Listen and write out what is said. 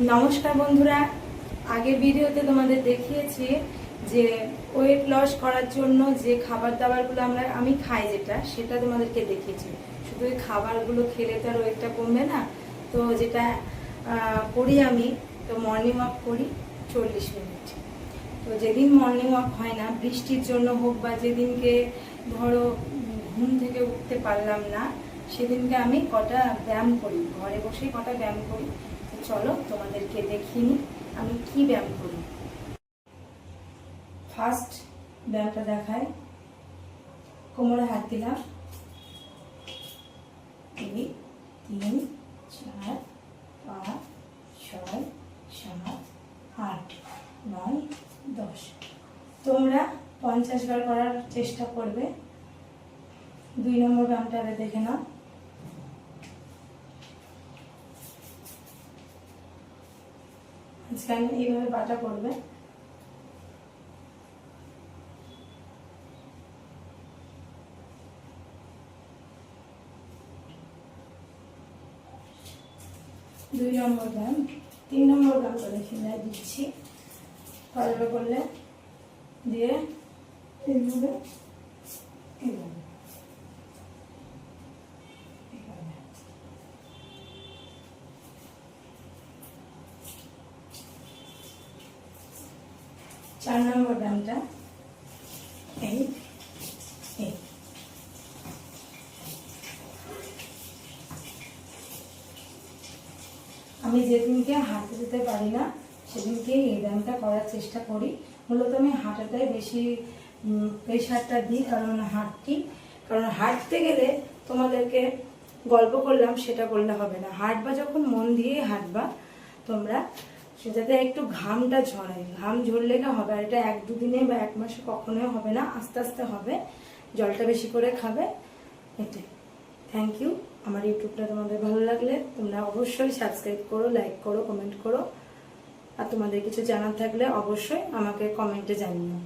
নমস্কার বন্ধুরা, আগের ভিডিওতে তোমাদের দেখিয়েছি যে ওয়েট লস করার জন্য যে খাবার দাবারগুলো আমি খাই সেটা তোমাদেরকে দেখিয়েছি। শুধু ওই খাবারগুলো খেলে তো আর ওয়েটটা কমবে না। তো যেটা করি আমি, তো মর্নিং ওয়াক করি 40 মিনিট। তো যেদিন মর্নিং ওয়াক হয় না, বৃষ্টির জন্য হোক বা যেদিনকে ধরো ঘুম থেকে উঠতে পারলাম না, সেদিনকে আমি কটা ব্যায়াম করি, ঘরে বসেই কটা ব্যায়াম করি। চলো তোমাদেরকে দেখিনি আমি কি ব্যায়াম করি। ফার্স্ট ব্যায়ামটা দেখায়, কোমরে হাত দিলাম, 2 3 4 5 6 7 8 9 10। তোমরা 50 বার করার চেষ্টা করবে। 2 নম্বর ব্যায়ামটা দেখে নাও। আজকে আমি এইভাবে বাটা করবে। দুই নম্বর ব্যায়াম, 3 নম্বর ব্যায়াম করে ফিরে দিচ্ছি। ভালো করলে দিয়ে এইভাবে এইভাবে 4 নম্বর ব্যায়ামটা এই আমি যেদিনকে হাঁটতে যেতে পারি না সেদিনকে এই ব্যায়ামটা করার চেষ্টা করি। মূলত আমি হাঁটাটাই বেশি প্রেশারটা দিই, কারণ হাঁটতে গেলে তোমাদেরকে গল্প করলাম সেটা করলে হবে না। হাঁটবা যখন মন দিয়ে হাঁটবা তোমরা, সেটাতে একটু ঘামটা ঝরায়, ঘাম ঝরলে না হবে। আর এটা 1-2 দিনে বা 1 মাসে কখনোই হবে না, আস্তে আস্তে হবে। জলটা বেশি করে খাবে। এটাই। Thank you. আমার ইউটিউবটা তোমাদের ভালো লাগলে তোমরা অবশ্যই সাবস্ক্রাইব করো, লাইক করো, কমেন্ট করো। আর তোমাদের কিছু জানার থাকলে অবশ্যই আমাকে কমেন্টে জানিও।